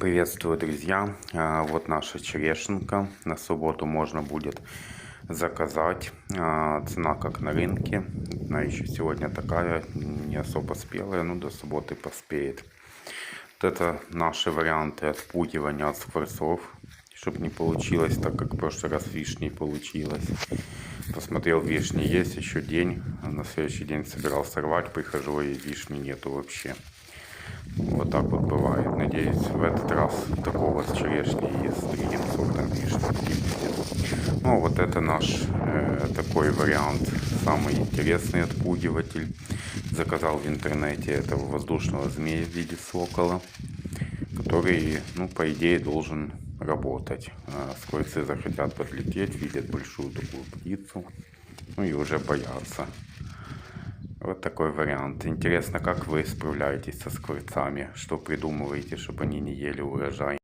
Приветствую, друзья! Вот наша черешенка. На субботу можно будет заказать. Цена как на рынке. Она еще сегодня такая, не особо спелая, но до субботы поспеет. Вот это наши варианты отпугивания от скворцов, чтобы не получилось так, как в прошлый раз вишней получилось. Посмотрел, вишни есть, еще день. На следующий день собирал сорвать, прихожу, и вишни нету вообще. Вот так вот бывает. Надеюсь, в этот раз такого с черешней и с другим сортом вишни не будет. Ну, вот это наш такой вариант. Самый интересный отпугиватель. Заказал в интернете этого воздушного змея в виде сокола, который, ну, по идее, должен работать. Скворцы захотят подлететь, видят большую такую птицу, ну и уже боятся. Вот такой вариант. Интересно, как вы справляетесь со скворцами? Что придумываете, чтобы они не ели урожай?